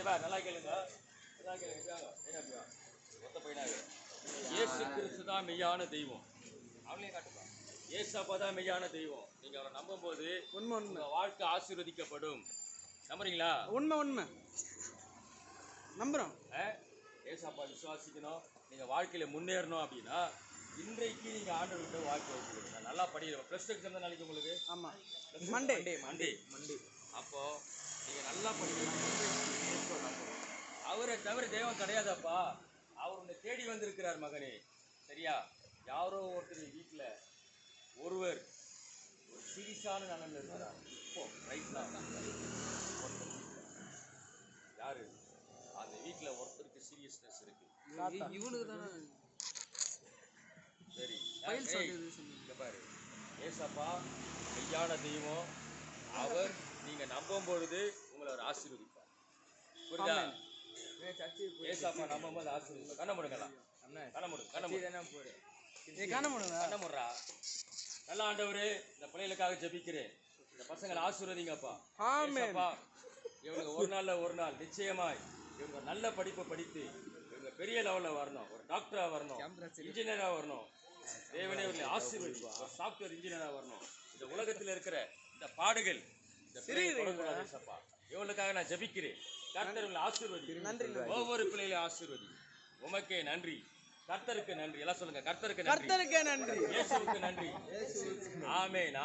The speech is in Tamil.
நல்லா கேளுங்க. நல்லா கேளுங்க. மொத்த பையனாக இயேசு கிறிஸ்து தான் மெய்யான தெய்வம். அவங்களே காட்டுப்பா. ஏசப்பா தான் மெய்யான தெய்வம். நீங்க அவரை நம்பும்போது உங்க வாழ்க்கை ஆசீர்வதிக்கப்படும். நம்புறீங்களா? உண்மை நம்புறோம். ஏசப்பா விசுவாசிக்கணும். நீங்க வாழ்க்கையில முன்னேறணும் அப்படின்னா இன்றைக்கு நீங்க ஆண்டவர்கிட்ட வாழ்க்கை வச்சுக்கணும். நல்லா படிக்கிறோம். ப்ளஸ் டூ எக்ஸாம் தான் நாளைக்கு உங்களுக்கு. ஆமா. மண்டே. அப்போ நீங்க நல்லா படிக்கணும். அவரை தவிர தெய்வம் கிடையாதப்பா. அவர் உன்னை தேடி வந்திருக்கிறார் மகனே. சரியா? யாரோ ஒருத்தர் வீட்டில் ஒருவர் ஒரு சீரியஸான நிலைமையில் இருக்கிறார். இப்போ ரைட்னா யாரு? அந்த வீட்டில் ஒருத்தருக்கு சீரியஸ்னஸ் இருக்கு. இவனுக்கு தானே. சரி இங்க பாரு. ஏசப்பா மெய்யான தெய்வம். அவர் நீங்க நம்பும் பொழுது உங்களை ஒரு ஆசீர்வதிப்பார். புரியுதா? ஏசப்பா நம்பும் போது ஆசீர்வதிப்பார். கண்ண முடுங்கலாம். கண்ண முடுறா. நல்ல ஆண்டவரே, இந்த பிள்ளைகளுக்காக ஜெபிக்கிறேன். இந்த பசங்களை ஆசீர்வதிங்கப்பா. ஏசப்பா இவங்க ஒரு நாள் நிச்சயமாய் இவங்க நல்ல படிப்பை படித்து இவங்க பெரிய லெவலில் வரணும். ஒரு டாக்டரா வரணும், இன்ஜினியரா வரணும். தேவனே இவர்களை ஆசீர்வதிப்பா. ஒரு சாஃப்ட்வேர் இன்ஜினியரா வரணும். இந்த உலகத்தில் இருக்கிற இந்த பாடுகள் இந்த இவங்களுக்காக நான் ஜெபிக்கிறேன். கர்த்தர் இவங்களை ஆசீர்வதி. ஒவ்வொரு பிள்ளைகளையும் ஆசீர்வதி. உமக்கே நன்றி. கர்த்தருக்கு நன்றி. எல்லாம் சொல்லுங்க. கர்த்தருக்கு நன்றி. இயேசுவுக்கு நன்றி. ஆமென்.